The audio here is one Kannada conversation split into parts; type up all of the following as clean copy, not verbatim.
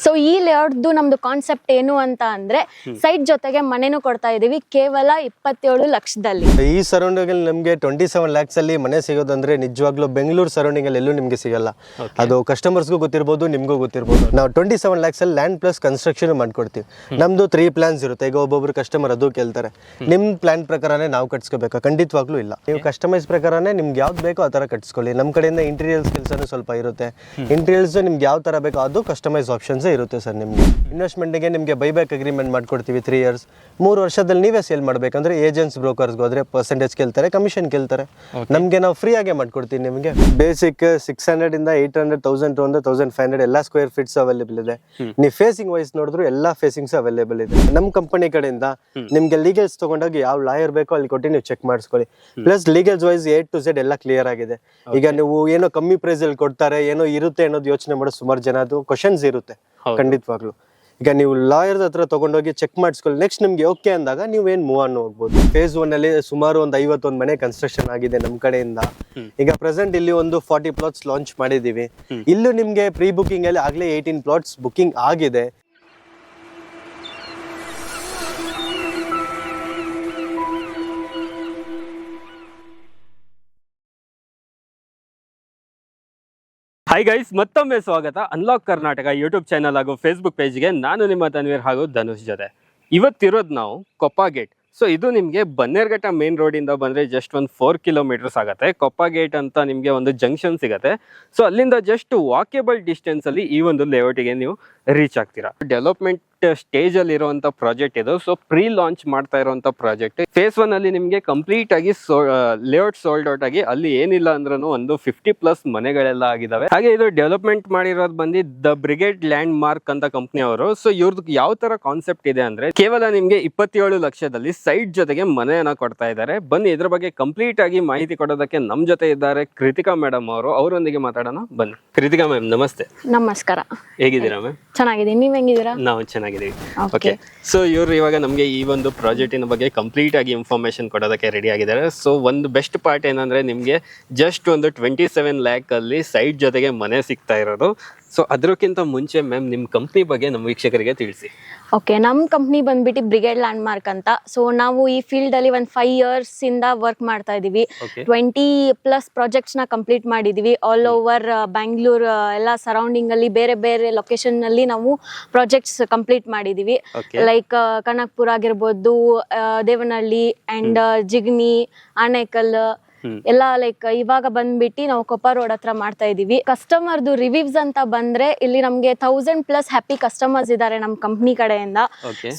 ಸೊ ಈ ಲೇಔಟ್ದು ನಮ್ದು ಕಾನ್ಸೆಪ್ಟ್ ಏನು ಅಂತ ಅಂದ್ರೆ ಸೈಟ್ ಜೊತೆಗೆ ಮನೆನೂ ಕೊಡ್ತಾ ಇದೀವಿ ಕೇವಲ 27 ಲಕ್ಷದಲ್ಲಿ. ಈ ಸರೌಂಡಿಂಗ್ ಅಲ್ಲಿ ನಮಗೆ 27 lakhs ಅಲ್ಲಿ ಮನೆ ಸಿಗೋದಂದ್ರೆ ನಿಜವಾಗ್ಲೂ ಬೆಂಗಳೂರು ಸರೌಂಡಿಂಗ್ ಅಲ್ಲಿ ಎಲ್ಲೂ ನಿಮಗೆ ಸಿಗಲ್ಲ. ಅದು ಕಸ್ಟಮರ್ಸ್ಗೂ ಗೊತ್ತಿರ್ಬೋದು, ನಿಮ್ಗೂ ಗೊತ್ತಿರ್ಬೋದು. ನಾವು 27 lakhs ಅಲ್ಲಿ ಲ್ಯಾಂಡ್ ಪ್ಲಸ್ ಕನ್ಸ್ಟ್ರಕ್ಷನ್ ಮಾಡ್ಕೊಡ್ತೀವಿ. ನಮ್ದು 3 plans ಇರುತ್ತೆ. ಈಗ ಒಬ್ಬೊಬ್ರು ಕಸ್ಟಮರ್ ಅದು ಕೇಳ್ತಾರೆ, ನಿಮ್ ಪ್ಲಾನ್ ಪ್ರಕಾರನೇ ನಾವು ಕಟ್ಸ್ಕೋಬೇಕಾ? ಖಂಡಿತವಾಗ್ಲೂ ಇಲ್ಲ. ನೀವು ಕಸ್ಟಮೈಸ್ ಪ್ರಕಾರನೇ ನಿಮ್ಗೆ ಯಾವ್ದು ಬೇಕೋ ಆ ತರ ಕಟ್ಸ್ಕೊಳ್ಳಿ. ನಮ್ಮ ಕಡೆಯಿಂದ ಇಂಟೀರಿಯರ್ಸ್ ಕೆಲಸನೂ ಸ್ವಲ್ಪ ಇರುತ್ತೆ. ಇಂಟೀರಿಯರ್ಸ್ ನಿಮ್ಗೆ ಯಾವ ತರ ಬೇಕೋ ಅದು ಕಸ್ಟಮೈಸ್ ಆಪ್ಷನ್ಸ್ ಇರುತ್ತೆ ಸರ್. ನಿಮಗೆ ಇನ್ವೆಸ್ಟ್ಮೆಂಟ್ಗೆ ನಿಮಗೆ ಬೈಬ್ಯಾಕ್ ಅಗ್ರಿಮೆಂಟ್ ಮಾಡ್ಕೊಡ್ತೀವಿ 3 years. 3 ವರ್ಷದಲ್ಲಿ ನೀವೇ ಸೇಲ್ ಮಾಡಬೇಕಂದ್ರೆ ಏಜೆಂಟ್ಸ್ ಬ್ರೋಕರ್ಸ್ಗೆ ಹೋದ್ರೆ ಪರ್ಸೆಂಟೇಜ್ ಕೇಳ್ತಾರೆ, ಕಮಿಷನ್ ಕೇಳ್ತಾರೆ. ನಮಗೆ ನಾವು ಫ್ರೀ ಆಗೇ ಮಾಡ್ಕೊಡ್ತೀವಿ. ನಿಮಗೆ ಬೇಸಿಕ್ 600 ಇಂದ 800, 1200, 1500 ಎಲ್ಲ ಸ್ಕ್ವೇರ್ ಫೀಟ್ಸ್ ಅವೈಲೇಬಲ್ ಇದೆ. ನೀವು ಫೇಸಿಂಗ್ ವೈಸ್ ನೋಡಿದ್ರು ಎಲ್ಲಾ ಫೇಸಿಂಗ್ಸ್ ಅವೈಲೇಬಲ್ ಇದೆ. ನಮ್ಮ ಕಂಪನಿ ಕಡೆಯಿಂದ ನಿಮ್ಗೆ ಲೀಗಲ್ಸ್ ತಗೊಂಡಾಗ ಯಾವ ಲಾಯರ್ ಬೇಕೋ ಅಲ್ಲಿ ಕೊಟ್ಟು ನೀವು ಚೆಕ್ ಮಾಡಿಸ್ಕೊಳ್ಳಿ. Plus legals wise A to Z ಎಲ್ಲ ಕ್ಲಿಯರ್ ಆಗಿದೆ. ಈಗ ನೀವು ಏನೋ ಕಮ್ಮಿ ಪ್ರೈಸ್ ಅಲ್ಲಿ ಕೊಡ್ತಾರೆ, ಏನೋ ಇರುತ್ತೆ ಅನ್ನೋದು ಯೋಚನೆ ಮಾಡೋ ಸುಮಾರು ಜನ ಅದು ಕ್ವಶನ್ಸ್ ಇರುತ್ತೆ. ಖಂಡಿತವಾಗ್ಲು ಈಗ ನೀವು ಲಾಯರ್ ಹತ್ರ ತಗೊಂಡೋಗಿ ಚೆಕ್ ಮಾಡಿಸ್ಕೊಳ್ಳಿ. ನೆಕ್ಸ್ಟ್ ನಿಮ್ಗೆ ಓಕೆ ಅಂದಾಗ ನೀವೇನ್ ಮೂವ್ ಆನ್ ಹೋಗ್ಬೋದು. ಫೇಸ್ 1 ಅಲ್ಲಿ ಸುಮಾರು ಒಂದು 51 ಮನೆ ಕನ್ಸ್ಟ್ರಕ್ಷನ್ ಆಗಿದೆ ನಮ್ಮ ಕಡೆಯಿಂದ. ಈಗ ಪ್ರೆಸೆಂಟ್ ಇಲ್ಲಿ ಒಂದು 40 plots ಲಾಂಚ್ ಮಾಡಿದೀವಿ. ಇಲ್ಲೂ ನಿಮ್ಗೆ ಪ್ರೀ ಬುಕಿಂಗ್ ಅಲ್ಲಿ ಆಗ್ಲೇ 18 plots ಬುಕಿಂಗ್ ಆಗಿದೆ. ಹಾಯ್ ಗೈಸ್, ಮತ್ತೊಮ್ಮೆ ಸ್ವಾಗತ ಅನ್ಲಾಕ್ ಕರ್ನಾಟಕ ಯೂಟ್ಯೂಬ್ ಚಾನಲ್ ಹಾಗೂ ಫೇಸ್ಬುಕ್ ಪೇಜ್ಗೆ. ನಾನು ನಿಮ್ಮ ತನ್ವೀರ್ ಹಾಗೂ ಧನುಷ್ ಜೊತೆ. ಇವತ್ತಿರೋದು ನಾವು ಕೊಪ್ಪ ಗೇಟ್. ಸೊ ಇದು ನಿಮಗೆ ಬನ್ನೇರ್ಘಟ್ಟ ಮೇನ್ ರೋಡಿಂದ ಬಂದರೆ ಜಸ್ಟ್ ಒಂದು 4 kilometers ಆಗುತ್ತೆ. ಕೊಪ್ಪ ಗೇಟ್ ಅಂತ ನಿಮಗೆ ಒಂದು ಜಂಕ್ಷನ್ ಸಿಗುತ್ತೆ. ಸೊ ಅಲ್ಲಿಂದ ಜಸ್ಟ್ ವಾಕೇಬಲ್ ಡಿಸ್ಟೆನ್ಸಲ್ಲಿ ಈ ಒಂದು ಲೇಔಟಿಗೆ ನೀವು ರೀಚ್ ಆಗ್ತೀರಾ. ಡೆವಲಪ್ಮೆಂಟ್ ಸ್ಟೇಜ್ ಅಲ್ಲಿ ಇರುವಂತ ಪ್ರಾಜೆಕ್ಟ್ ಇದು. ಸೊ ಪ್ರೀ ಲಾಂಚ್ ಮಾಡ್ತಾ ಇರುವಂತ ಪ್ರಾಜೆಕ್ಟ್. ಫೇಸ್ 1 ಅಲ್ಲಿ ನಿಮಗೆ ಕಂಪ್ಲೀಟ್ ಆಗಿ ಲೇಔಟ್ ಸೋಲ್ಡ್ ಔಟ್ ಆಗಿ ಅಲ್ಲಿ ಏನಿಲ್ಲ ಅಂದ್ರೂ ಒಂದು 50+ ಮನೆಗಳೆಲ್ಲ ಆಗಿದಾವೆ. ಹಾಗೆ ಇದು ಡೆವಲಪ್ಮೆಂಟ್ ಮಾಡಿರೋದು ಬಂದು ದ ಬ್ರಿಗೇಡ್ ಲ್ಯಾಂಡ್ ಮಾರ್ಕ್ ಅಂತ ಕಂಪ್ನಿ ಅವರು. ಸೊ ಇವ್ರದ್ದು ಯಾವ ತರ ಕಾನ್ಸೆಪ್ಟ್ ಇದೆ ಅಂದ್ರೆ ಕೇವಲ ನಿಮ್ಗೆ 27 ಲಕ್ಷದಲ್ಲಿ ಸೈಟ್ ಜೊತೆಗೆ ಮನೆಯನ್ನ ಕೊಡ್ತಾ ಇದ್ದಾರೆ. ಬನ್ನಿ ಇದ್ರ ಬಗ್ಗೆ ಕಂಪ್ಲೀಟ್ ಆಗಿ ಮಾಹಿತಿ ಕೊಡೋದಕ್ಕೆ ನಮ್ ಜೊತೆ ಇದ್ದಾರೆ ಕೃತಿಕಾ ಮೇಡಮ್ ಅವರು. ಅವರೊಂದಿಗೆ ಮಾತಾಡೋಣ ಬನ್ನಿ. ಕೃತಿಕಾ ಮ್ಯಾಮ್ ನಮಸ್ತೆ. ನಮಸ್ಕಾರ. ಹೇಗಿದ್ದೀರಾ ಮ್ಯಾಮ್? ಚೆನ್ನಾಗಿದ್ದೀನಿ, ನೀವ್ ಹೆಂಗಿದ್ದೀರಾ? ನಾವು ಚೆನ್ನಾಗಿದ್ದೀವಿ. ಓಕೆ, ಸೊ ಇವರು ಇವಾಗ ನಮಗೆ ಈ ಒಂದು ಪ್ರಾಜೆಕ್ಟಿನ ಬಗ್ಗೆ ಕಂಪ್ಲೀಟ್ ಆಗಿ ಇನ್ಫಾರ್ಮೇಶನ್ ಕೊಡೋದಕ್ಕೆ ರೆಡಿ ಆಗಿದ್ದಾರೆ. ಸೊ ಒಂದು ಬೆಸ್ಟ್ ಪಾರ್ಟ್ ಏನಂದ್ರೆ ನಿಮಗೆ ಜಸ್ಟ್ ಒಂದು 27 lakh ಅಲ್ಲಿ ಸೈಟ್ ಜೊತೆಗೆ ಮನೆ ಸಿಗ್ತಾ ಇರೋದು. ಸೊ ಅದಕ್ಕಿಂತ ಮುಂಚೆ ಮ್ಯಾಮ್ ನಿಮ್ಮ ಕಂಪ್ನಿ ಬಗ್ಗೆ ನಮ್ಮ ವೀಕ್ಷಕರಿಗೆ ತಿಳಿಸಿ. ಓಕೆ, ನಮ್ಮ ಕಂಪ್ನಿ ಬಂದ್ಬಿಟ್ಟು ಬ್ರಿಗೇಡ್ ಲ್ಯಾಂಡ್ ಮಾರ್ಕ್ ಅಂತ. ಸೊ ನಾವು ಈ ಫೀಲ್ಡ್ ಅಲ್ಲಿ ಒಂದು 5 years ಇಂದ ವರ್ಕ್ ಮಾಡ್ತಾ ಇದೀವಿ. 20+ ಪ್ರಾಜೆಕ್ಟ್ಸ್ ನ ಕಂಪ್ಲೀಟ್ ಮಾಡಿದೀವಿ. ಆಲ್ ಓವರ್ ಬ್ಯಾಂಗ್ಳೂರ್ ಎಲ್ಲ ಸರೌಂಡಿಂಗ್ ಅಲ್ಲಿ ಬೇರೆ ಬೇರೆ ಲೊಕೇಶನ್ ನಲ್ಲಿ ನಾವು ಪ್ರಾಜೆಕ್ಟ್ಸ್ ಕಂಪ್ಲೀಟ್ ಮಾಡಿದೀವಿ. ಲೈಕ್ ಕನಕಪುರ ಆಗಿರ್ಬೋದು, ದೇವನಹಳ್ಳಿ ಅಂಡ್ ಜಿಗಣಿ, ಆನೇಕಲ್ ಎಲ್ಲ. ಲೈಕ್ ಇವಾಗ ಬಂದ್ಬಿಟ್ಟು ನಾವು ಕೊಪ್ಪ ರೋಡ್ ಹತ್ರ ಮಾಡ್ತಾ ಇದೀವಿ. ಕಸ್ಟಮರ್ದು ರಿವ್ಯೂಸ್ ಅಂತ ಬಂದ್ರೆ ಇಲ್ಲಿ ನಮ್ಗೆ 1000+ ಹ್ಯಾಪಿ ಕಸ್ಟಮರ್ಸ್ ಇದಾರೆ ನಮ್ಮ ಕಂಪ್ನಿ ಕಡೆಯಿಂದ.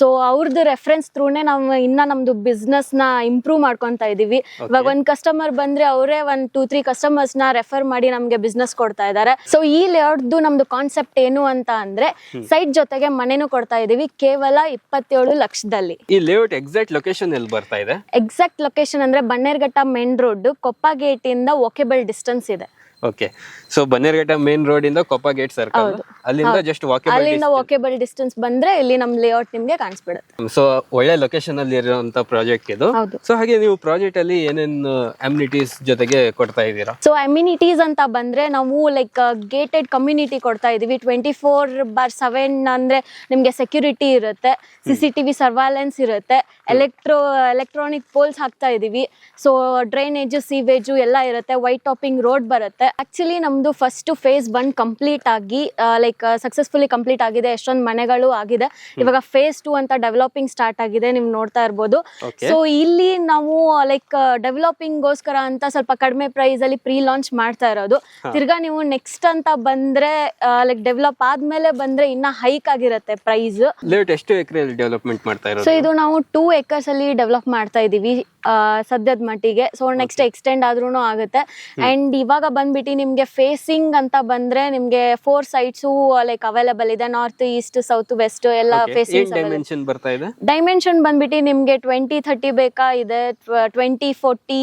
ಸೊ ಅವ್ರದ್ದು ರೆಫರೆನ್ಸ್ ಥ್ರೂನೇ ನಾವು ಇನ್ನ ನಮ್ದು ಬಿಸ್ನೆಸ್ ನ ಇಂಪ್ರೂವ್ ಮಾಡ್ಕೊಂತಾ ಇದೀವಿ. ಇವಾಗ ಒಂದ್ ಕಸ್ಟಮರ್ ಬಂದ್ರೆ ಅವರೇ 1-2-3 ಕಸ್ಟಮರ್ಸ್ ನ ರೆಫರ್ ಮಾಡಿ ನಮ್ಗೆ ಬಿಸ್ನೆಸ್ ಕೊಡ್ತಾ ಇದಾರೆ. ಸೊ ಈ ಲೇಔಟ್ದು ನಮ್ದು ಕಾನ್ಸೆಪ್ಟ್ ಏನು ಅಂತ ಅಂದ್ರೆ ಸೈಟ್ ಜೊತೆಗೆ ಮನೆನೂ ಕೊಡ್ತಾ ಇದೀವಿ ಕೇವಲ 27 ಲಕ್ಷದಲ್ಲಿ. ಈ ಲೇಔಟ್ ಎಕ್ಸಾಕ್ಟ್ ಲೊಕೇಶನ್ ಎಲ್ಲಿ ಬರ್ತಾ ಇದೆ? ಎಕ್ಸಾಕ್ಟ್ ಲೊಕೇಶನ್ ಅಂದ್ರೆ Bannerghatta main road, Koppa gate ಇಂದ ವಾಕೇಬಲ್ ಡಿಸ್ಟೆನ್ಸ್ ಇದೆ. Okay, so Bannerghatta main road ಇಂದ ಕೊಪ್ಪ ಗೇಟ್ ಸರ್ಕಲ್, ಅಲ್ಲಿಂದ ಜಸ್ಟ್ ವಾಕೇಬಲ್ ಡಿಸ್ಟೆನ್ಸ್ ಬಂದ್ರೆ ಇಲ್ಲಿ ನಮ್ ಲೇಔಟ್ ನಿಮ್ಗೆ ಕಾಣಿಸ್ಬಿಡುತ್ತೆ. ಸೊ ಒಳ್ಳೆ ಲೊಕೇಶನ್ ಅಲ್ಲಿ ಇರುವಂತ ಪ್ರಾಜೆಕ್ಟ್ ಇದು. ಸೊ ಹಾಗೆ ನೀವು ಪ್ರಾಜೆಕ್ಟ್ ಅಲ್ಲಿ ಏನೇನು ಅಮ್ಯುನಿಟೀಸ್ ಜೊತೆಗೆ ಕೊಡ್ತಾ ಇದ್ದೀರಾ? ಸೊ ಅಮ್ಯುನಿಟೀಸ್ ಅಂತ ಬಂದ್ರೆ ನಾವು ಲೈಕ್ ಗೇಟೆಡ್ ಕಮ್ಯುನಿಟಿ ಕೊಡ್ತಾ ಇದೀವಿ. 24/7 ಅಂದ್ರೆ ನಿಮ್ಗೆ ಸೆಕ್ಯೂರಿಟಿ ಇರುತ್ತೆ, CCTV ಸರ್ವೈಲೆನ್ಸ್ ಇರುತ್ತೆ, ಎಲೆಕ್ಟ್ರಾನಿಕ್ ಪೋಲ್ಸ್ ಹಾಕ್ತಾ ಇದೀವಿ. ಸೊ ಡ್ರೈನೇಜ್, ಸೀವೇಜ್ ಎಲ್ಲ ಇರುತ್ತೆ. ವೈಟ್ ಟಾಪಿಂಗ್ ರೋಡ್ ಬರುತ್ತೆ. ಆಕ್ಚುಲಿ ನಮ್ದು ಫಸ್ಟ್ ಫೇಸ್ 1 ಕಂಪ್ಲೀಟ್ ಆಗಿ ಲೈಕ್ ಸಕ್ಸಸ್ಫುಲಿ ಕಂಪ್ಲೀಟ್ ಆಗಿದೆ. ಎಷ್ಟೊಂದು ಮನೆಗಳು ಆಗಿದೆ. ಇವಾಗ ಫೇಸ್ 2 ಅಂತ ಡೆವಲಪಿಂಗ್ ಸ್ಟಾರ್ಟ್ ಆಗಿದೆ, ನೀವು ನೋಡ್ತಾ ಇರ್ಬೋದು. ಸೊ ಇಲ್ಲಿ ನಾವು ಲೈಕ್ ಡೆವಲಪಿಂಗ್ ಗೋಸ್ಕರ ಅಂತ ಸ್ವಲ್ಪ ಕಡಿಮೆ ಪ್ರೈಸ್ ಅಲ್ಲಿ ಪ್ರೀ ಲಾಂಚ್ ಮಾಡ್ತಾ ಇರೋದು. ತಿರ್ಗಾ ನೀವು ನೆಕ್ಸ್ಟ್ ಅಂತ ಬಂದ್ರೆ ಲೈಕ್ ಡೆವಲಪ್ ಆದ್ಮೇಲೆ ಬಂದ್ರೆ ಇನ್ನ ಹೈಕ್ ಆಗಿರುತ್ತೆ ಪ್ರೈಸ್. ಎಷ್ಟು ಎಕರೆಯಲ್ಲಿ ಡೆವಲಪ್ಮೆಂಟ್ ಮಾಡ್ತಾ ಇರೋದು? ಸೊ ಇದು ನಾವು 2 acres ಅಲ್ಲಿ ಡೆವಲಪ್ ಮಾಡ್ತಾ ಇದೀವಿ ಸದ್ಯದ ಮಟ್ಟಿಗೆ. ಸೊ ನೆಕ್ಸ್ಟ್ ಎಕ್ಸ್ಟೆಂಡ್ ಆದ್ರೂ ಆಗುತ್ತೆ. ಅಂಡ್ ಇವಾಗ ಬಂದ್ಬಿಟ್ಟು ನಿಮ್ಗೆ ಫೇಸಿಂಗ್ ಅಂತ ಬಂದ್ರೆ ನಿಮ್ಗೆ 4 sites ಲೈಕ್ ಅವೈಲೇಬಲ್ ಇದೆ. ನಾರ್ತ್, ಈಸ್ಟ್, ಸೌತ್, ವೆಸ್ಟ್ ಎಲ್ಲ ಫೇಸಿಂಗ್. ಡೈಮೆನ್ಷನ್ ಬರ್ತಾ ಇದೆ? ಡೈಮೆನ್ಷನ್ ಬಂದ್ಬಿಟ್ಟು ನಿಮ್ಗೆ 20-30 ಬೇಕಾ ಇದೆ, 20-40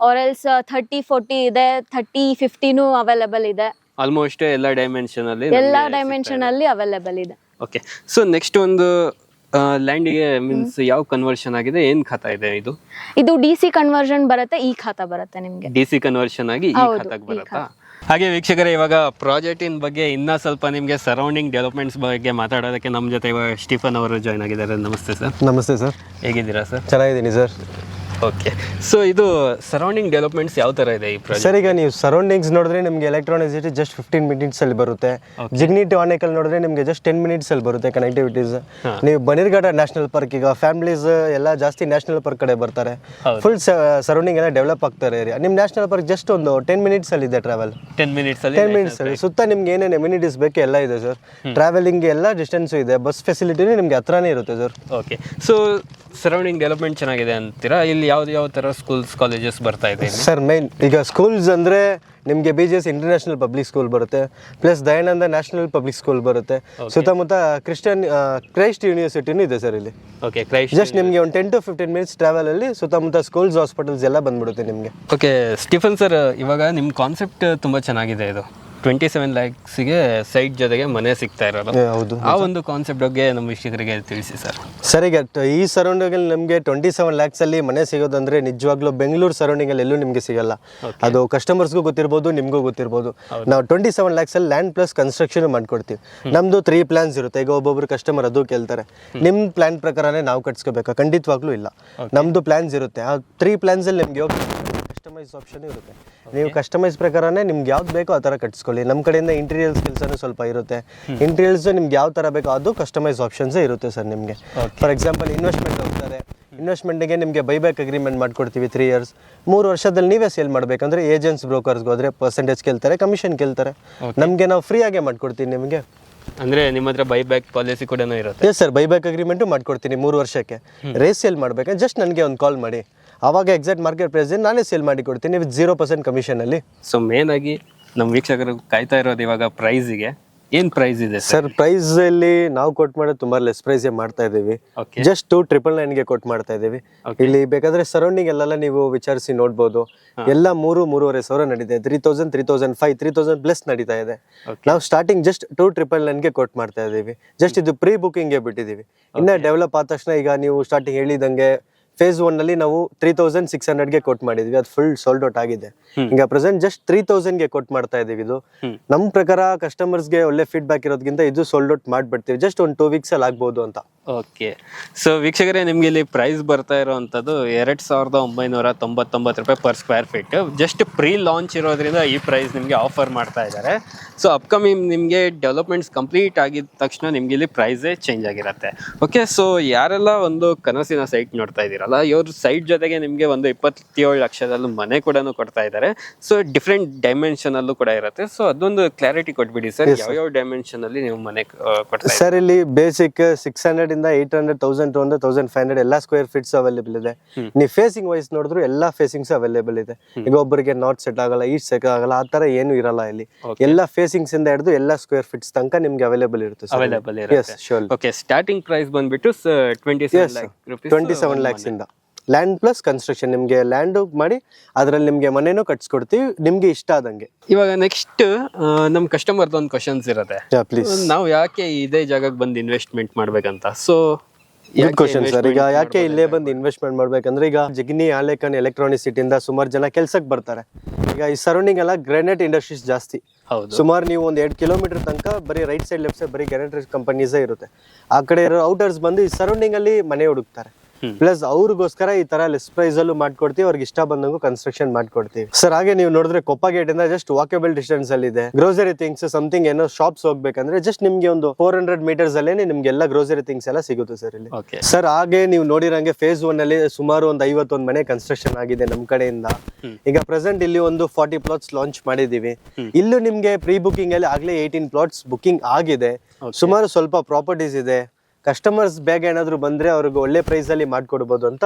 ಆರ್ ಎಲ್ಸ್ 30-40 ಇದೆ, 30-50 ಅವೈಲೇಬಲ್ ಇದೆ. ಆಲ್ಮೋಸ್ಟ್ ಎಲ್ಲ ಡೈಮೆನ್ಷನ್ ಅಲ್ಲಿ ಅವೈಲೇಬಲ್ ಇದೆ. ಓಕೆ, ಸೊ ನೆಕ್ಸ್ಟ್ ಒಂದು ಲ್ಯಾಂಡಿಗೆ ಮೀನ್ಸ್ ಯಾವ ಕನ್ವರ್ಷನ್ ಆಗಿದೆ, ಏನ್ ಖಾತಾ ಇದೆ ಇದು? ಇದು DC ಕನ್ವರ್ಷನ್ ಬರುತ್ತೆ, ಈ ಖಾತಾ ಬರುತ್ತೆ ನಿಮ್ಗೆ. DC ಕನ್ವರ್ಷನ್ ಆಗಿ ಈ ಖಾತಾಗೆ ಬರುತ್ತಾ? ಹಾಗೆ ವೀಕ್ಷಕರೇ, ಇವಾಗ ಪ್ರಾಜೆಕ್ಟಿನ ಬಗ್ಗೆ ಇನ್ನೂ ಸ್ವಲ್ಪ ನಿಮಗೆ ಸರೌಂಡಿಂಗ್ ಡೆವಲಪ್ಮೆಂಟ್ಸ್ ಬಗ್ಗೆ ಮಾತಾಡೋದಕ್ಕೆ ನಮ್ಮ ಜೊತೆ ಇವಾಗ ಸ್ಟೀಫನ್ ಅವರು ಜಾಯ್ನ್ ಆಗಿದ್ದಾರೆ. ನಮಸ್ತೆ ಸರ್. ನಮಸ್ತೆ ಸರ್. ಹೇಗಿದ್ದೀರಾ ಸರ್? ಚೆನ್ನಾಗಿದ್ದೀನಿ ಸರ್. ಓಕೆ, ಸೊ ಇದು ಸರೌಂಡಿಂಗ್ ಡೆವಲಪ್ಮೆಂಟ್ಸ್ ಯಾವ ಥರ ಇದೆ ಈ ಪ್ರಾಜೆಕ್ಟ್? ಸರ್, ಈಗ ನೀವು ಸರೌಂಡಿಂಗ್ಸ್ ನೋಡಿದ್ರೆ ನಿಮಗೆ ಎಲೆಕ್ಟ್ರಾನಿಸಿಟಿ ಜಸ್ಟ್ 15 minutes ಅಲ್ಲಿ ಬರುತ್ತೆ. ಜಿಗ್ನಿಟಿ ಆನೇಕಲ್ ನೋಡಿದ್ರೆ ನಿಮಗೆ ಜಸ್ಟ್ 10 minutes ಅಲ್ಲಿ ಬರುತ್ತೆ ಕನೆಕ್ಟಿವಿಟೀಸ್. ನೀವು ಬನ್ನೇರುಘಟ್ಟ ನ್ಯಾಷನಲ್ ಪಾರ್ಕ್, ಈಗ ಫ್ಯಾಮಿಲೀಸ್ ಎಲ್ಲ ಜಾಸ್ತಿ ನ್ಯಾಷನಲ್ ಪಾರ್ಕ್ ಕಡೆ ಬರ್ತಾರೆ. ಫುಲ್ ಸರೌಂಡಿಂಗ್ ಎಲ್ಲ ಡೆವಲಪ್ ಆಗ್ತಾರೆ ಏರಿಯಾ. ನಿಮ್ಮ ನ್ಯಾಷನಲ್ ಪಾರ್ಕ್ ಜಸ್ಟ್ ಒಂದು 10 minutes ಅಲ್ಲಿ ಇದೆ ಟ್ರಾವೆಲ್. 10 minutes ಅಲ್ಲಿ ಸುತ್ತ ನಿಮ್ಗೆ ಏನೇನು ಎಮ್ಯುನಿಟೀಸ್ ಬೇಕು ಎಲ್ಲ ಇದೆ ಸರ್. ಟ್ರಾವೆಲಿಂಗ್ ಎಲ್ಲ ಡಿಸ್ಟೆನ್ಸು ಇದೆ, ಬಸ್ ಫೆಸಿಲಿಟಿನೂ ನಿಮ್ಗೆ ಹತ್ರನೇ ಇರುತ್ತೆ sir. Okay, so surrounding development ಚೆನ್ನಾಗಿದೆ ಅಂತೀರಾ? ಇಲ್ಲಿ ಯಾವ ಥರ ಸ್ಕೂಲ್ಸ್ ಕಾಲೇಜಸ್ ಬರ್ತಾ ಇದೆ ಸರ್? ಮೇನ್ ಈಗ ಸ್ಕೂಲ್ಸ್ ಅಂದರೆ ನಿಮಗೆ BGS ಇಂಟರ್ನ್ಯಾಷನಲ್ ಪಬ್ಲಿಕ್ ಸ್ಕೂಲ್ ಬರುತ್ತೆ, plus Dayananda national public school ಬರುತ್ತೆ. ಸುತ್ತಮುತ್ತ ಕ್ರೈಸ್ಟ್ ಯೂನಿವರ್ಸಿಟಿನೂ ಇದೆ ಸರ್ ಇಲ್ಲಿ. ಓಕೆ, ಕ್ರೈಸ್ಟ್ ಜಸ್ಟ್ ನಿಮಗೆ ಒಂದು 10 to 15 minutes ಟ್ರಾವೆಲಲ್ಲಿ ಸುತ್ತಮುತ್ತ ಸ್ಕೂಲ್ಸ್, ಹಾಸ್ಪಿಟಲ್ಸ್ ಎಲ್ಲ ಬಂದ್ಬಿಡುತ್ತೆ ನಿಮಗೆ. ಓಕೆ ಸ್ಟೀಫನ್ ಸರ್, ಇವಾಗ ನಿಮ್ಮ ಕಾನ್ಸೆಪ್ಟ್ ತುಂಬ ಚೆನ್ನಾಗಿದೆ. ಇದು 27 lakhsಗೆ ಸೈಟ್ ಜೊತೆಗೆ ಮನೆ ಸಿಗ್ತಾ ಇರೋದು. ಹೌದು. ಆ ಒಂದು ಕಾನ್ಸೆಪ್ಟ್ ಬಗ್ಗೆ ನಮ್ಮ ವೀಕ್ಷಕರಿಗೆ ತಿಳಿಸಿ ಸರ್. ಸರ್, ಈಗ ಈ ಸರೌಂಡಿಂಗಲ್ಲಿ ನಮಗೆ 27 lakhsಲ್ಲಿ ಮನೆ ಸಿಗೋದಂದ್ರೆ ನಿಜವಾಗ್ಲೂ ಬೆಂಗಳೂರು ಸರೌಂಡಿಂಗಲ್ಲಿ ಎಲ್ಲೂ ನಿಮಗೆ ಸಿಗಲ್ಲ. ಅದು ಕಸ್ಟಮರ್ಸ್ಗೂ ಗೊತ್ತಿರ್ಬೋದು, ನಿಮಗೂ ಗೊತ್ತಿರ್ಬೋದು. ನಾವು 27 lakhsಲ್ಲಿ ಲ್ಯಾಂಡ್ ಪ್ಲಸ್ ಕನ್ಸ್ಟ್ರಕ್ಷನ್ ಮಾಡ್ಕೊಡ್ತೀವಿ. ನಮ್ಮದು 3 plans ಇರುತ್ತೆ. ಈಗ ಒಬ್ಬೊಬ್ರು ಕಸ್ಟಮರ್ ಅದು ಕೇಳ್ತಾರೆ, ನಿಮ್ಮ ಪ್ಲಾನ್ ಪ್ರಕಾರನೇ ನಾವು ಕಟ್ಸ್ಕೋಬೇಕಾ? ಖಂಡಿತವಾಗ್ಲೂ ಇಲ್ಲ. ನಮ್ಮದು ಪ್ಲಾನ್ಸ್ ಇರುತ್ತೆ. ಆ 3 plansಲ್ಲಿ ನಿಮ್ಗೆ ಕಸ್ಟಮೈಸ್ ಆಪ್ಷನ್ ಇರುತ್ತೆ. ನೀವು ಕಸ್ಟಮೈಸ್ ಪ್ರಕಾರನೇ ನಿಮ್ಗೆ ಯಾವ್ದು ಬೇಕೋ ಆ ಥರ ಕಟ್ಸ್ಕೊಳ್ಳಿ. ನಮ್ಮ ಕಡೆಯಿಂದ ಇಂಟೀರಿಯರ್ಸ್ ಕೆಲಸನೂ ಸ್ವಲ್ಪ ಇರುತ್ತೆ. ಇಂಟೀರಿಯರ್ಸ್ ನಿಮ್ಗೆ ಯಾವ ಥರ ಬೇಕೋ ಅದು ಕಸ್ಟಮೈಸ್ ಆಪ್ಷನ್ಸೇ ಇರುತ್ತೆ ಸರ್ ನಿಮಗೆ. ಫಾರ್ ಎಕ್ಸಾಂಪಲ್, ಇನ್ವೆಸ್ಟ್ಮೆಂಟ್ ಹೋಗ್ತಾರೆ. ಇನ್ವೆಸ್ಟ್ಮೆಂಟಿಗೆ ನಿಮಗೆ ಬೈಬ್ಯಾಕ್ ಅಗ್ರಿಮೆಂಟ್ ಮಾಡ್ಕೊಡ್ತೀವಿ 3 years. 3 ವರ್ಷದಲ್ಲಿ ನೀವೇ ಸೇಲ್ ಮಾಡಬೇಕಂದ್ರೆ ಏಜೆಂಟ್ಸ್, ಬ್ರೋಕರ್ಸ್ಗೆ ಹೋದರೆ ಪರ್ಸೆಂಟೇಜ್ ಕೇಳ್ತಾರೆ, ಕಮಿಷನ್ ಕೇಳ್ತಾರೆ. ನಮಗೆ ನಾವು ಫ್ರೀ ಆಗೇ ಮಾಡ್ಕೊಡ್ತೀವಿ ನಿಮಗೆ. ಅಂದರೆ ನಿಮ್ಮ ಹತ್ರ ಬೈಬ್ಯಾಕ್ ಪಾಲಿಸಿ ಕೂಡ ಇರುತ್ತೆ? ಎಸ್ ಸರ್, ಬೈಬ್ಯಾಕ್ ಅಗ್ರಿಮೆಂಟು ಮಾಡ್ಕೊಡ್ತೀನಿ 3 ವರ್ಷಕ್ಕೆ. ರೇಸ್ ಸೇಲ್ ಮಾಡಬೇಕಂದ್ರೆ ಜಸ್ಟ್ ನನಗೆ ಒಂದು ಕಾಲ್ ಮಾಡಿ, ಆವಾಗ ಎಕ್ಸಾಕ್ಟ್ ಮಾರ್ಕೆಟ್ ಪ್ರೈಸ್ ನಾನೇ ಸೇಲ್ ಮಾಡಿ ಕೊಡ್ತೀನಿ ವಿತ್ 0% ಕಮಿಷನಲ್ಲಿ. ಸೊ ಮೇನ್ ಆಗಿ ನಮ್ಮ ವೀಕ್ಷಕರು ಕಾಯ್ತಾ ಇರೋದು ಇವಾಗ ಪ್ರೈಸಿಗೆ. ಏನು ಪ್ರೈಸ್ ಇದೆ ಸರ್? ಪ್ರೈಸ್ ಅಲ್ಲಿ ನಾವು ಕೊಟ್ಟು ಮಾಡೋದು ತುಂಬಾ ಲೆಸ್ ಪ್ರೈಸ್ ಮಾಡ್ತಾ ಇದೀವಿ. ಜಸ್ಟ್ 2,999ಗೆ ಕೊಟ್ಟು ಮಾಡ್ತಾ ಇದೀವಿ. ಇಲ್ಲಿ ಬೇಕಾದ್ರೆ ಸರೌಂಡಿಂಗ್ ಎಲ್ಲ ನೀವು ವಿಚಾರಿಸಿ ನೋಡ್ಬೋದು. ಎಲ್ಲ 3,500 ಸಾವಿರ ನಡೀತಾ ಇದೆ. 3,000, 3,500, 3,000 ಪ್ಲಸ್ ನಡೀತಾ ಇದೆ. ನಾವು ಸ್ಟಾರ್ಟಿಂಗ್ ಜಸ್ಟ್ 2,999ಗೆ ಕೊಟ್ಟು ಮಾಡ್ತಾ ಇದೀವಿ. ಜಸ್ಟ್ ಇದು ಪ್ರೀ ಬುಕಿಂಗ್ಗೆ ಬಿಟ್ಟಿದೀವಿ. ಇನ್ನ ಡೆವಲಪ್ ಆದ ತಕ್ಷಣ ಈಗ ನೀವು ಸ್ಟಾರ್ಟಿಂಗ್ ಹೇಳಿದಂಗೆ phase 1 ನಲ್ಲಿ ನಾವು 3,600ಗೆ ಕೊಟ್ಟು ಮಾಡಿದ್ವಿ. ಅದು ಫುಲ್ ಸೋಲ್ಡ್ ಔಟ್ ಆಗಿದೆ. ಈಗ ಪ್ರೆಸೆಂಟ್ ಜಸ್ಟ್ 3,000ಗೆ ಕೊಟ್ಟು ಮಾಡ್ತಾ ಇದೀವಿ. ಇದು ನಮ್ಮ ಪ್ರಕಾರ ಕಸ್ಟಮರ್ಸ್ಗೆ ಒಳ್ಳೆ ಫೀಡ್ಬ್ಯಾಕ್ ಇರೋದ್ಕಿಂತ ಇದು ಸೋಲ್ಡ್ ಔಟ್ ಮಾಡ್ಬಿಡ್ತೀವಿ. ಜಸ್ಟ್ ಒಂದು 2 weeks ಅಲ್ಲಿ ಆಗ್ಬೋದು ಅಂತ. ಓಕೆ, ಸೊ ವೀಕ್ಷಕರೇ, ನಿಮ್ಗೆ ಇಲ್ಲಿ ಪ್ರೈಸ್ ಬರ್ತಾ ಇರೋವಂಥದ್ದು 2,999 ರೂಪಾಯಿ per square feet. Just pre launch ಇರೋದ್ರಿಂದ ಈ ಪ್ರೈಸ್ ನಿಮಗೆ ಆಫರ್ ಮಾಡ್ತಾ ಇದ್ದಾರೆ. ಸೊ ಅಪ್ಕಮಿಂಗ್ ನಿಮಗೆ ಡೆವಲಪ್ಮೆಂಟ್ಸ್ ಕಂಪ್ಲೀಟ್ ಆಗಿದ ತಕ್ಷಣ ನಿಮ್ಗೆ ಇಲ್ಲಿ ಪ್ರೈಸೇ ಚೇಂಜ್ ಆಗಿರುತ್ತೆ. ಓಕೆ, ಸೊ ಯಾರೆಲ್ಲ ಒಂದು ಕನಸಿನ ಸೈಟ್ ನೋಡ್ತಾ ಇದ್ದೀರಲ್ಲ, ಇವ್ರ ಸೈಟ್ ಜೊತೆಗೆ ನಿಮಗೆ ಒಂದು 27 ಲಕ್ಷದಲ್ಲೂ ಮನೆ ಕೂಡ ಕೊಡ್ತಾ ಇದ್ದಾರೆ. ಸೊ ಡಿಫ್ರೆಂಟ್ ಡೈಮೆನ್ಷನ್ ಅಲ್ಲೂ ಕೂಡ ಇರುತ್ತೆ. ಸೊ ಅದೊಂದು ಕ್ಲಾರಿಟಿ ಕೊಟ್ಬಿಡಿ ಸರ್, ಯಾವ ಡೈಮೆನ್ಷನ್ ಅಲ್ಲಿ ನೀವು ಮನೆ ಕೊಡ್ತಾ ಸರ್? ಇಲ್ಲಿ ಬೇಸಿಕ್ 600 ಇಂದ 800, 1,200, 1,500 ಎಲ್ಲ ಸ್ಕ್ವೇರ್ ಫೀಟ್ಸ್ ಅವೈಲೇಬಲ್ ಇದೆ. ನೀವು ಫೇಸಿಂಗ್ ವೈಸ್ ನೋಡಿದ್ರು ಎಲ್ಲ ಫೇಸಿಂಗ್ಸ್ ಅವೈಲೇಬಲ್ ಇದೆ. ಈಗ ಒಬ್ಬರಿಗೆ ನಾರ್ತ್ ಸೆಟ್ ಆಗಲ್ಲ, ಈಸ್ಟ್ ಸೆಟ್ ಆಗಲ್ಲ, ಆ ತರ ಏನು ಇರಲ್ಲ ಇಲ್ಲಿ. ಎಲ್ಲ ಫೇಸಿಂಗ್ಸ್ ಇಂದ ಹಿಡಿದು ಎಲ್ಲ ಸ್ಕ್ವೇರ್ ಫೀಟ್ಸ್ ತನಕ ನಿಮ್ಗೆ ಅವೈಲೇಬಲ್ ಇರುತ್ತೆ. ಅವೈಲೇಬಲ್ ಇರುತ್ತೆ. ಓಕೆ, ಸ್ಟಾರ್ಟಿಂಗ್ ಪ್ರೈಸ್ ಬಂದ್ಬಿಟ್ಟು 27 lakhs ಇಂದ ಲ್ಯಾಂಡ್ ಪ್ಲಸ್ ಕನ್ಸ್ಟ್ರಕ್ಷನ್. ನಿಮ್ಗೆ ಲ್ಯಾಂಡ್ ಮಾಡಿ ಅದ್ರಲ್ಲಿ ನಿಮ್ಗೆ ಮನೇನೂ ಕಟ್ಸ್ಕೊಡ್ತೀವಿ, ನಿಮ್ಗೆ ಇಷ್ಟ ಆದಂಗೆ. ಇವಾಗ ನೆಕ್ಸ್ಟ್ ನಮ್ ಕಸ್ಟಮರ್ದು ಒಂದು ಕ್ವಶನ್ಸ್ ಇರುತ್ತೆ, ನಾವು ಯಾಕೆ ಇದೇ ಜಾಗಕ್ಕೆ ಬಂದು ಇನ್ವೆಸ್ಟ್ಮೆಂಟ್ ಮಾಡ್ಬೇಕಂತ. So good question sir. ಈಗ ಯಾಕೆ ಇಲ್ಲೇ ಬಂದು ಇನ್ವೆಸ್ಟ್ಮೆಂಟ್ ಮಾಡ್ಬೇಕಂದ್ರೆ, ಈಗ ಜಿಗ್ನಿ, ಆಲೇಕನ್, ಎಲೆಕ್ಟ್ರಾನಿಕ್ ಸಿಟಿಯಿಂದ ಸುಮಾರು ಜನ ಕೆಲ್ಸಕ್ಕೆ ಬರ್ತಾರೆ. ಈಗ ಈ ಸರೌಂಡಿಂಗ್ ಎಲ್ಲ ಗ್ರಾನೈಟ್ ಇಂಡಸ್ಟ್ರೀಸ್ ಜಾಸ್ತಿ. ಸುಮಾರು ನೀವು ಒಂದು 2 kilometer ತನಕ ಬರೀ ರೈಟ್ ಸೈಡ್ ಲೆಫ್ಟ್ ಸೈಡ್ ಬರೀ ಗ್ರಾನೈಟ್ ಕಂಪನೀಸೇ ಇರುತ್ತೆ. ಆ ಕಡೆ ಇರೋ ಔಟರ್ಸ್ ಬಂದು ಈ ಸರೌಂಡಿಂಗ್ ಅಲ್ಲಿ ಮನೆ ಹುಡುಕ್ತಾರೆ. ಪ್ಲಸ್ ಅವ್ರಿಗೋಸ್ಕರ ಈ ತರ ಲೆಸ್ ಪ್ರೈಸ್ ಅಲ್ಲೂ ಮಾಡ್ಕೊಡ್ತೀವಿ, ಅವ್ರಿಗೆ ಇಷ್ಟ ಬಂದಂಗೂ ಕನ್ಸ್ಟ್ರಕ್ಷನ್ ಮಾಡ್ಕೊಡ್ತೀವಿ ಸರ್. ಹಾಗೆ ನೀವು ನೋಡಿದ್ರೆ ಕೊಪ್ಪ ಗೇಟ್ ಇಂದ ಜಸ್ಟ್ ವಾಕೇಬಲ್ ಡಿಸ್ಟೆನ್ಸ್ ಅಲ್ಲಿ ಇದೆ. ಗ್ರೋಸರಿ ಥಿಂಗ್ಸ್ ಸಮಥಿಂಗ್ ಏನೋ ಶಾಪ್ಸ್ ಹೋಗ್ಬೇಕಂದ್ರೆ ಜಸ್ಟ್ ನಿಮ್ಗೆ ಒಂದು 400 meters ಅಲ್ಲೇ ನಿಮ್ಗೆ ಎಲ್ಲ ಗ್ರೋಸರಿ ಥಿಂಗ್ಸ್ ಎಲ್ಲ ಸಿಗುತ್ತೆ ಸರ್ ಇಲ್ಲಿ. ಸರ್ ಹಾಗೆ ನೀವು ನೋಡಿರಂಗೆ phase 1 ಅಲ್ಲಿ ಸುಮಾರು ಒಂದು 51 ಮನೆ ಕನ್ಸ್ಟ್ರಕ್ಷನ್ ಆಗಿದೆ ನಮ್ ಕಡೆಯಿಂದ. ಈಗ ಪ್ರೆಸೆಂಟ್ ಇಲ್ಲಿ ಒಂದು 40 plots ಲಾಂಚ್ ಮಾಡಿದೀವಿ. ಇಲ್ಲೂ ನಿಮ್ಗೆ ಪ್ರೀ ಬುಕಿಂಗ್ ಅಲ್ಲಿ ಆಗ್ಲೇ 18 plots ಬುಕಿಂಗ್ ಆಗಿದೆ. ಸುಮಾರು ಸ್ವಲ್ಪ ಪ್ರಾಪರ್ಟೀಸ್ ಇದೆ. ಕಸ್ಟಮರ್ಸ್ ಬೇಗ ಏನಾದ್ರು ಬಂದ್ರೆ ಅವ್ರಿಗೆ ಒಳ್ಳೆ ಪ್ರೈಸ್ ಅಲ್ಲಿ ಮಾಡ್ಕೊಡ್ಬೋದು ಅಂತ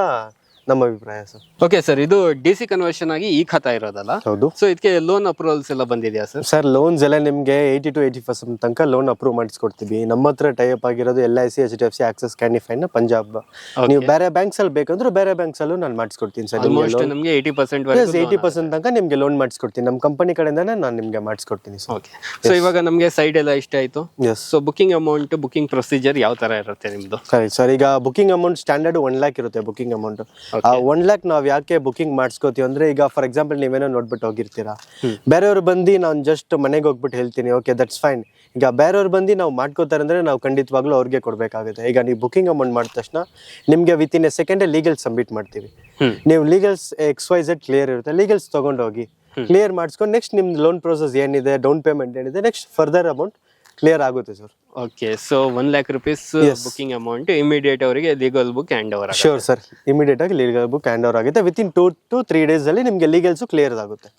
ನಮ್ಮ ಅಭಿಪ್ರಾಯ ಸರ್. ಓಕೆ ಸರ್, ಇದು DC ಕನ್ವರ್ಷನ್ ಆಗಿ ಈ ಖಾತಾ ಇರೋದಲ್ಲ? ಹೌದು. ಸೊ ಇದಕ್ಕೆ ಲೋನ್ ಅಪ್ರೂವಲ್ಸ್ ಎಲ್ಲ ಬಂದಿದೆಯಾ ಸರ್? ಸರ್, ಲೋನ್ಸ್ ಎಲ್ಲ ನಿಮಗೆ 80 to 80% ತನಕ ಲೋನ್ ಅಪ್ರೂವ್ ಮಾಡಿಸ್ಕೊಡ್ತೀವಿ. ನಮ್ಮ ಹತ್ರ ಟೈಅಪ್ ಆಗಿರೋದು LIC, HDFC, ಆಕ್ಸಿಸ್, ಕ್ಯಾನಿಫೈನ್, ಪಂಜಾಬ್. ನೀವು ಬೇರೆ ಬ್ಯಾಂಕ್ಸ್ ಅಲ್ಲಿ ಬೇಕಂದ್ರೆ ಬೇರೆ ಬ್ಯಾಂಕ್ಸ್ ಅಲ್ಲೂ ನಾನು ಮಾಡಿಸ್ಕೊಡ್ತೀನಿ ಸರ್. ನಮಗೆ 80% ತನಕ ನಿಮ್ಗೆ ಲೋನ್ ಮಾಡಿಸ್ಕೊಡ್ತೀನಿ. ನಮ್ಮ ಕಂಪನಿ ಕಡೆಯಿಂದಾನೆ ನಾನು ನಿಮ್ಗೆ ಮಾಡಿಸ್ಕೊಡ್ತೀನಿ ಸರ್. ಓಕೆ, ಸೊ ಇವಾಗ ನಮಗೆ ಸೈಡ್ ಎಲ್ಲ ಇಷ್ಟ ಆಯ್ತು. So booking amount, booking procedure ಯಾವ ತರ ಇರುತ್ತೆ ನಿಮ್ದು? ಸರಿ ಸರ್, ಈಗ ಬುಕಿಂಗ್ ಅಮೌಂಟ್ ಸ್ಟ್ಯಾಂಡರ್ಡ್ 1 lakh ಇರುತ್ತೆ ಬುಕಿಂಗ್ ಅಮೌಂಟ್. ಆ 1 lakh ನಾವು ಯಾಕೆ ಬುಕಿಂಗ್ ಮಾಡಿಸ್ಕೋತೀವಿ ಅಂದ್ರೆ, ಈಗ ಫಾರ್ ಎಕ್ಸಾಂಪಲ್ ನೀವೇನೋ ನೋಡ್ಬಿಟ್ಟು ಹೋಗಿರ್ತೀರಾ, ಬೇರೆಯವ್ರು ಬಂದು ನಾನು ಜಸ್ಟ್ ಮನೆಗೆ ಹೋಗ್ಬಿಟ್ಟು ಹೇಳ್ತೀನಿ ಓಕೆ ದಟ್ಸ್ ಫೈನ್. ಈಗ ಬೇರೆಯವ್ರು ಬಂದು ನಾವು ಮಾಡ್ಕೋತಾರೆ ಅಂದ್ರೆ ನಾವು ಖಂಡಿತವಾಗ್ಲೂ ಅವ್ರಿಗೆ ಕೊಡಬೇಕಾಗುತ್ತೆ. ಈಗ ನೀವು ಬುಕಿಂಗ್ ಅಮೌಂಟ್ ಮಾಡಿದ ತಕ್ಷಣ ನಿಮಗೆ within A second legal submit ಮಾಡ್ತೀವಿ. ನೀವು ಲೀಗಲ್ಸ್ XYZ ಕ್ಲಿಯರ್ ಇರುತ್ತೆ, ಲೀಗಲ್ಸ್ ತಗೊಂಡೋಗಿ ಕ್ಲಿಯರ್ ಮಾಡಿಸ್ಕೊಂಡು ನೆಕ್ಸ್ಟ್ ನಿಮ್ದು ಲೋನ್ ಪ್ರೋಸೆಸ್ ಏನಿದೆ, ಡೌನ್ ಪೇಮೆಂಟ್ ಏನಿದೆ, ನೆಕ್ಸ್ಟ್ ಫರ್ದರ್ ಅಮೌಂಟ್ ಕ್ಲಿಯರ್ ಆಗುತ್ತೆ sir. Okay, so 1 lakh rupees booking amount immediate ಅವರಿಗೆ legal book hand over. Sure sir, immediate ಆಗಿ ಲೀಗಲ್ ಬುಕ್ ಹ್ಯಾಂಡ್ ಓವರ್ ಆಗುತ್ತೆ. ವಿತಿನ್ 2 to 3 days ಅಲ್ಲಿ ನಿಮಗೆ ಲೀಗಲ್ಸ್ ಕ್ಲಿಯರ್ ಆಗುತ್ತೆ.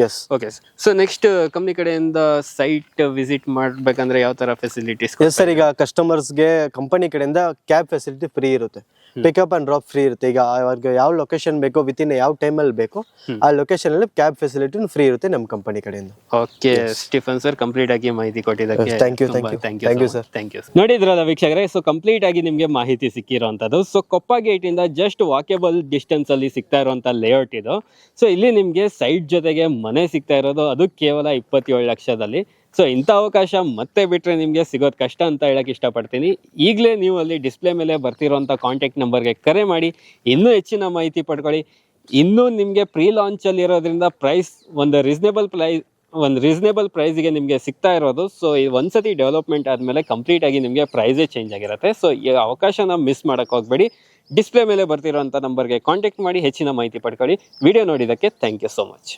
Yes. Okay, so next company ಕಡೆಯಿಂದ ಸೈಟ್ ವಿಸಿಟ್ ಮಾಡ್ಬೇಕಂದ್ರೆ ಯಾವ ತರ ಫೆಸಿಲಿಟೀಸ್? ಎಸ್ ಸರ್, ಈಗ ಕಸ್ಟಮರ್ಸ್ಗೆ ಕಂಪನಿ ಕಡೆಯಿಂದ ಕ್ಯಾಬ್ ಫೆಸಿಲಿಟಿ ಫ್ರೀ ಇರುತ್ತೆ, ಪಿಕಪ್ ಅಂಡ್ ಡ್ರಾಪ್ ಫ್ರೀ ಇರುತ್ತೆ. ಈಗ ಅವ್ರಿಗೆ ಯಾವ ಲೊಕೇಶನ್ ಬೇಕೋ ವಿತಿನ್ ಯಾವ ಟೈಮಲ್ಲಿ ಬೇಕೋ ಆ ಲೊಕೇಶನ್ ಅಲ್ಲಿ ಕ್ಯಾಬ್ ಫೆಸಿಲಿಟಿ ಫ್ರೀ ಇರುತ್ತೆ ನಮ್ಮ ಕಂಪನಿ ಕಡೆಯಿಂದ. ಓಕೆ ಸ್ಟೀಫನ್ ಸರ್, ಕಂಪ್ಲೀಟ್ ಆಗಿ ಮಾಹಿತಿ ಕೊಟ್ಟಿದ್ದಕ್ಕೆ ಥ್ಯಾಂಕ್ ಯು ಸರ್. ನೋಡಿದ್ರಲ್ಲ ವೀಕ್ಷಕರೇ, ಸೊ ಕಂಪ್ಲೀಟ್ ಆಗಿ ನಿಮಗೆ ಮಾಹಿತಿ ಸಿಕ್ಕಿರೋಂಥದ್ದು. ಸೊ ಕೊಪ್ಪ ಗೇಟ್ ಇಂದ ಜಸ್ಟ್ ವಾಕೇಬಲ್ ಡಿಸ್ಟೆನ್ಸ್ ಅಲ್ಲಿ ಸಿಗ್ತಾ ಇರುವಂತ ಲೇಔಟ್ ಇದು. ಸೊ ಇಲ್ಲಿ ನಿಮಗೆ ಸೈಟ್ ಜೊತೆಗೆ ಮನೆ ಸಿಗ್ತಾ ಇರೋದು, ಅದು ಕೇವಲ 27 ಲಕ್ಷದಲ್ಲಿ. ಸೊ ಇಂಥ ಅವಕಾಶ ಮತ್ತೆ ಬಿಟ್ರೆ ನಿಮಗೆ ಸಿಗೋದು ಕಷ್ಟ ಅಂತ ಹೇಳಕ್ ಇಷ್ಟಪಡ್ತೀನಿ. ಈಗಲೇ ನೀವು ಅಲ್ಲಿ ಡಿಸ್ಪ್ಲೇ ಮೇಲೆ ಬರ್ತಿರೋಂಥ ಕಾಂಟ್ಯಾಕ್ಟ್ ನಂಬರ್ಗೆ ಕರೆ ಮಾಡಿ ಇನ್ನೂ ಹೆಚ್ಚಿನ ಮಾಹಿತಿ ಪಡ್ಕೊಳ್ಳಿ. ಇನ್ನೂ ನಿಮಗೆ ಪ್ರೀ ಲಾಂಚ್ ಅಲ್ಲಿ ಇರೋದ್ರಿಂದ ಪ್ರೈಸ್ ಒಂದು ರೀಸನೇಬಲ್ ಪ್ರೈಸ್ಗೆ ನಿಮಗೆ ಸಿಗ್ತಾ ಇರೋದು. ಸೊ ಒಂದ್ಸತಿ ಡೆವಲಪ್ಮೆಂಟ್ ಆದಮೇಲೆ ಕಂಪ್ಲೀಟ್ ಆಗಿ ನಿಮಗೆ ಪ್ರೈಸೇ ಚೇಂಜ್ ಆಗಿರುತ್ತೆ. ಸೊ ಈ ಅವಕಾಶನ ಮಿಸ್ ಮಾಡೋಕೆ ಹೋಗಬೇಡಿ. ಡಿಸ್ಪ್ಲೇ ಮೇಲೆ ಬರ್ತಿರೋಂಥ ನಂಬರ್ಗೆ ಕಾಂಟ್ಯಾಕ್ಟ್ ಮಾಡಿ ಹೆಚ್ಚಿನ ಮಾಹಿತಿ ಪಡ್ಕೊಳ್ಳಿ. ವಿಡಿಯೋ ನೋಡಿದ್ದಕ್ಕೆ ಥ್ಯಾಂಕ್ ಯು ಸೋ ಮಚ್.